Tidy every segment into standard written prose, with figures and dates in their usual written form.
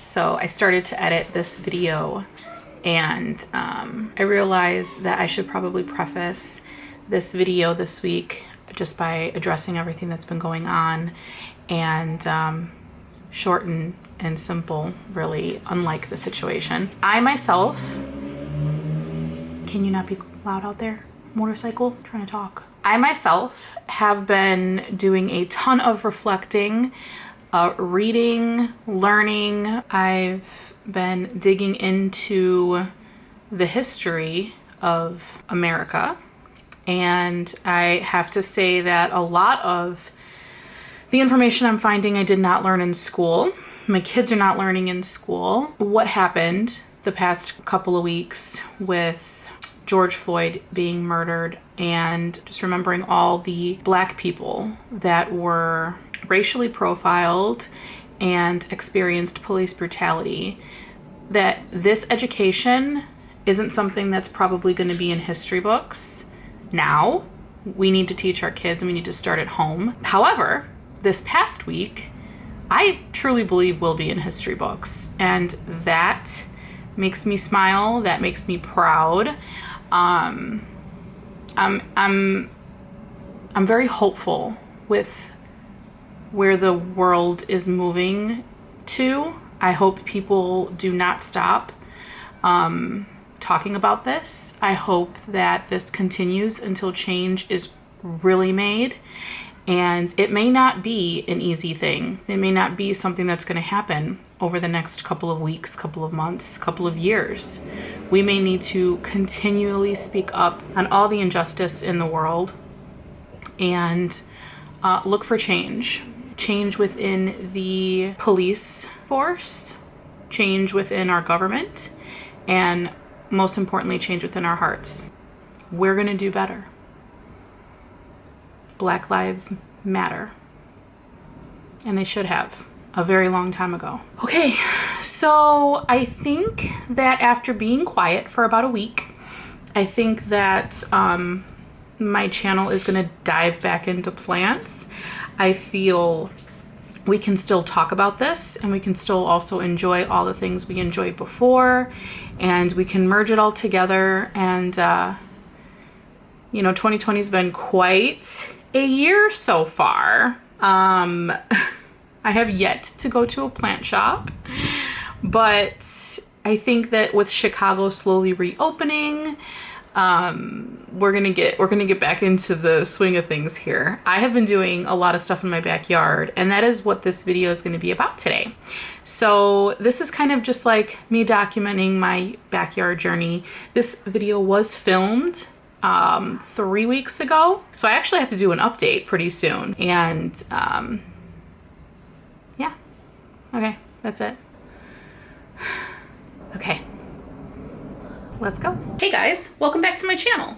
So I started to edit this video, and I realized that I should probably preface this video this week just by addressing everything that's been going on, and short and simple, really, unlike the situation. I myself, can you not be loud out there? Motorcycle, trying to talk. I myself have been doing a ton of reflecting, reading, learning. I've been digging into the history of America, and I have to say that a lot of the information I'm finding I did not learn in school. My kids are not learning in school. What happened the past couple of weeks with George Floyd being murdered, and just remembering all the Black people that were racially profiled and experienced police brutality, that this education isn't something that's probably going to be in history books now. We need to teach our kids, and we need to start at home. However, this past week, I truly believe will be in history books, and that makes me smile. That makes me proud. I'm very hopeful with where the world is moving to. I hope people do not stop talking about this. I hope that this continues until change is really made. And it may not be an easy thing. It may not be something that's going to happen over the next couple of weeks, couple of months, couple of years. We may need to continually speak up on all the injustice in the world and look for change. Change within the police force, change within our government, and most importantly, change within our hearts. We're going to do better. Black lives matter. And they should have a very long time ago. Okay, so I think that after being quiet for about a week, I think that my channel is going to dive back into plants. I feel we can still talk about this, and we can still also enjoy all the things we enjoyed before, and we can merge it all together. And 2020 has been quite a year so far. I have yet to go to a plant shop, but I think that with Chicago slowly reopening, we're gonna get back into the swing of things here. I have been doing a lot of stuff in my backyard, and that is what this video is going to be about today. So this is kind of just like me documenting my backyard journey. This video was filmed 3 weeks ago, so I actually have to do an update pretty soon. And yeah, okay, that's it. Okay, let's go. Hey guys, welcome back to my channel.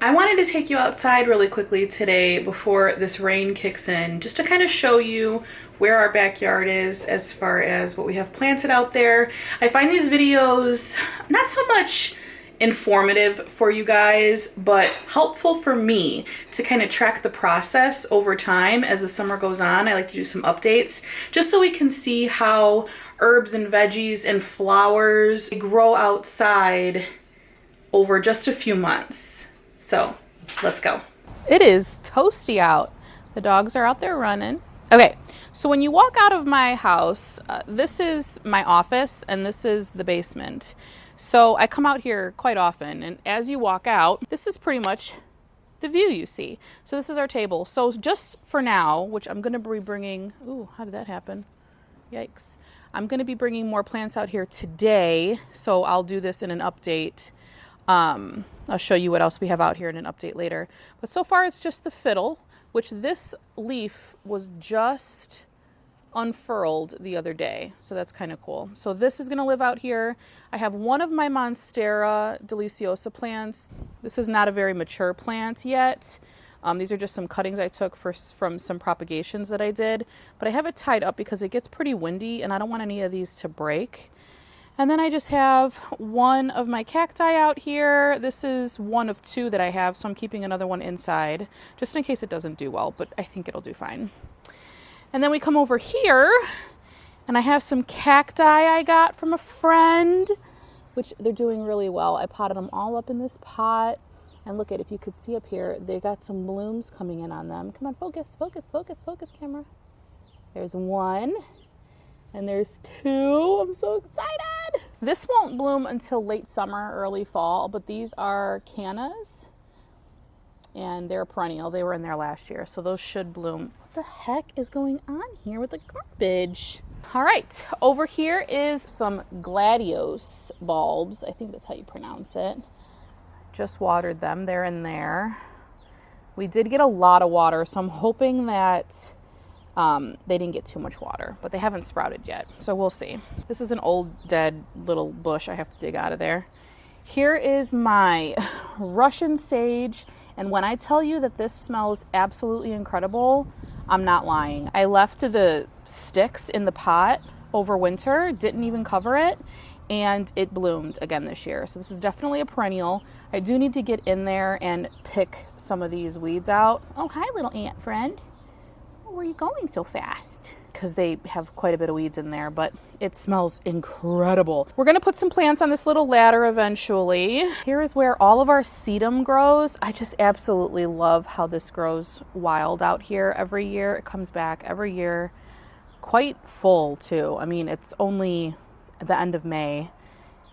I wanted to take you outside really quickly today before this rain kicks in, just to kind of show you where our backyard is as far as what we have planted out there. I find these videos not so much informative for you guys, but helpful for me to kind of track the process over time as the summer goes on. I like to do some updates just so we can see how herbs and veggies and flowers grow outside over just a few months. So let's go. It is toasty out. The dogs are out there running. Okay, so when you walk out of my house, this is my office and this is the basement. So I come out here quite often, and as you walk out, this is pretty much the view you see. So this is our table. So just for now, which I'm going to be bringing, ooh, how did that happen? Yikes. I'm going to be bringing more plants out here today, so I'll do this in an update. I'll show you what else we have out here in an update later. But so far it's just the fiddle, which this leaf was just unfurled the other day. So that's kind of cool. So this is going to live out here. I have one of my Monstera deliciosa plants. This is not a very mature plant yet. These are just some cuttings I took from some propagations that I did. But I have it tied up because it gets pretty windy and I don't want any of these to break. And then I just have one of my cacti out here. This is one of two that I have, so I'm keeping another one inside just in case it doesn't do well, but I think it'll do fine. And then we come over here and I have some cacti I got from a friend, which they're doing really well. I potted them all up in this pot. And look at, if you could see up here, they got some blooms coming in on them. Come on, focus, focus, focus, focus, camera. There's one. And there's two. I'm so excited. This won't bloom until late summer, early fall, but these are cannas. And they're perennial. They were in there last year, so those should bloom. What the heck is going on here with the garbage? All right, over here is some gladios bulbs. I think that's how you pronounce it. Just watered them. They're in there. We did get a lot of water, so I'm hoping that they didn't get too much water, but they haven't sprouted yet, so we'll see. This is an old dead little bush I have to dig out of there. Here is my Russian sage, and when I tell you that this smells absolutely incredible, I'm not lying. I left the sticks in the pot over winter, didn't even cover it, and it bloomed again this year. So this is definitely a perennial. I do need to get in there and pick some of these weeds out. Oh, hi, little ant friend. Where are you going so fast? Because they have quite a bit of weeds in there, but it smells incredible. We're going to put some plants on this little ladder eventually. Here is where all of our sedum grows. I just absolutely love how this grows wild out here every year. It comes back every year, quite full too. I mean, it's only the end of May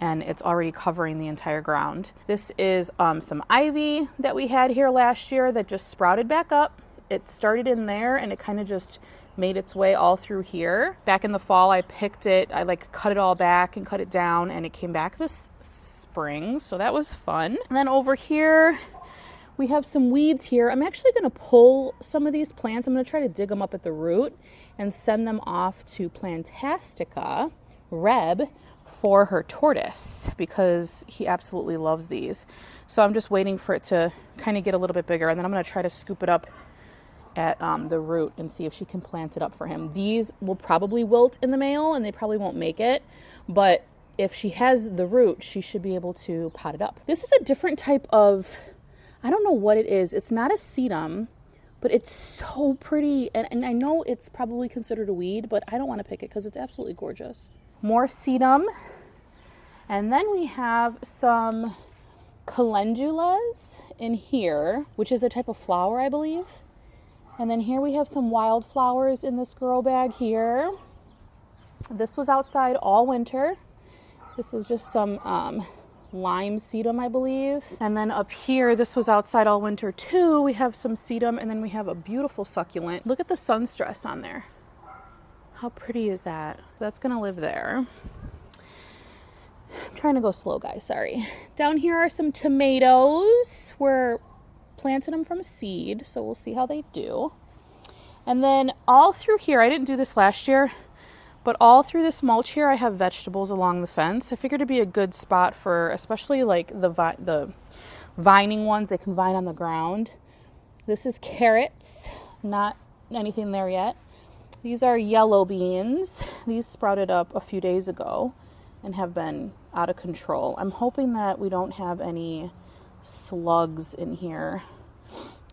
and it's already covering the entire ground. This is some ivy that we had here last year that just sprouted back up. It started in there and it kind of just made its way all through here. Back in the fall, I picked it, I cut it all back and cut it down, and it came back this spring, so that was fun. And then over here, we have some weeds here. I'm actually gonna pull some of these plants. I'm gonna try to dig them up at the root and send them off to Plantastica Reb for her tortoise, because he absolutely loves these. So I'm just waiting for it to kind of get a little bit bigger, and then I'm gonna try to scoop it up at the root and see if she can plant it up for him. These will probably wilt in the male and they probably won't make it, but if she has the root, she should be able to pot it up. This is a different type of, I don't know what it is. It's not a sedum, but it's so pretty. And I know it's probably considered a weed, but I don't want to pick it because it's absolutely gorgeous. More sedum. And then we have some calendulas in here, which is a type of flower, I believe. And then here we have some wildflowers in this grow bag here. This was outside all winter. This is just some lime sedum, I believe. And then up here, this was outside all winter too. We have some sedum, and then we have a beautiful succulent. Look at the sun stress on there. How pretty is that? That's gonna live there. I'm trying to go slow, guys, sorry. Down here are some tomatoes. We're planted them from seed, so we'll see how they do. And then all through here, I didn't do this last year, but all through this mulch here, I have vegetables along the fence. I figured it'd be a good spot for, especially like the vining ones. They can vine on the ground. This is carrots, not anything there yet. These are yellow beans. These sprouted up a few days ago and have been out of control. I'm hoping that we don't have any slugs in here,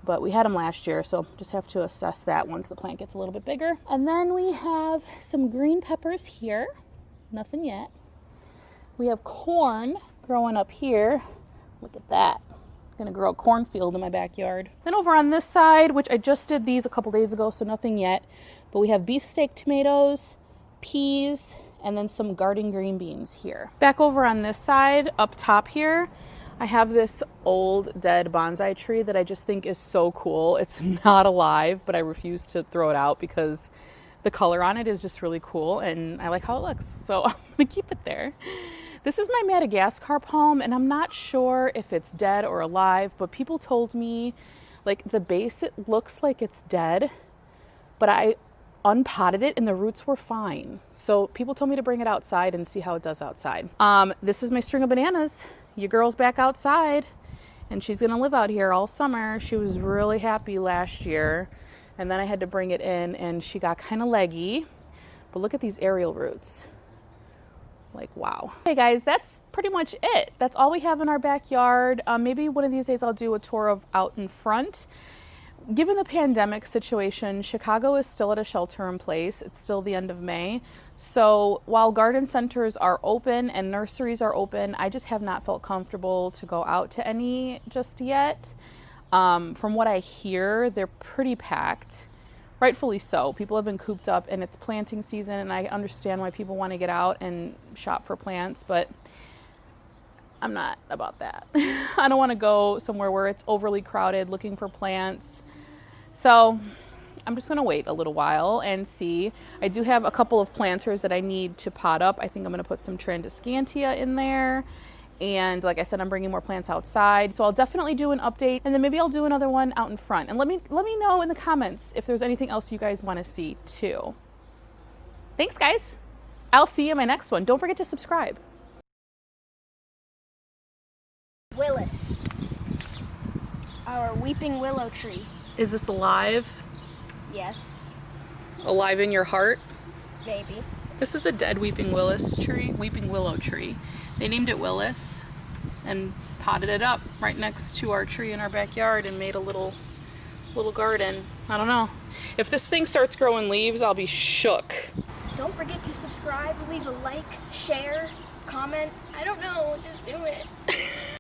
but we had them last year, so just have to assess that once the plant gets a little bit bigger. And then we have some green peppers here. Nothing yet. We have corn growing up here. Look at that. I'm gonna grow a cornfield in my backyard. Then over on this side, which I just did these a couple days ago, so nothing yet, but we have beefsteak tomatoes, peas, and then some garden green beans here. Back over on this side, up top here, I have this old dead bonsai tree that I just think is so cool. It's not alive, but I refuse to throw it out because the color on it is just really cool and I like how it looks. So I'm gonna keep it there. This is my Madagascar palm, and I'm not sure if it's dead or alive, but people told me like the base, it looks like it's dead, but I unpotted it and the roots were fine. So people told me to bring it outside and see how it does outside. This is my string of bananas. Your girl's back outside and she's gonna live out here all summer. She was really happy last year, and then I had to bring it in and she got kind of leggy, but look at these aerial roots. Like, wow. Okay guys, that's pretty much it. That's all we have in our backyard. Maybe one of these days I'll do a tour of out in front. Given the pandemic situation, Chicago is still at a shelter in place. It's still the end of May. So while garden centers are open and nurseries are open, I just have not felt comfortable to go out to any just yet. From what I hear, they're pretty packed. Rightfully so. People have been cooped up and it's planting season, and I understand why people want to get out and shop for plants, but I'm not about that. I don't want to go somewhere where it's overly crowded looking for plants. So I'm just going to wait a little while and see. I do have a couple of planters that I need to pot up. I think I'm going to put some Tradescantia in there. And like I said, I'm bringing more plants outside. So I'll definitely do an update, and then maybe I'll do another one out in front. And let me know in the comments if there's anything else you guys want to see too. Thanks guys. I'll see you in my next one. Don't forget to subscribe. Willis, our weeping willow tree. Is this alive? Yes, Alive in your heart? maybe. This is a dead weeping willow tree. They named it Willis and potted it up right next to our tree in our backyard and made a little garden. I don't know. If this thing starts growing leaves, I'll be shook. Don't forget to subscribe, leave a like, share, comment. I don't know, just do it.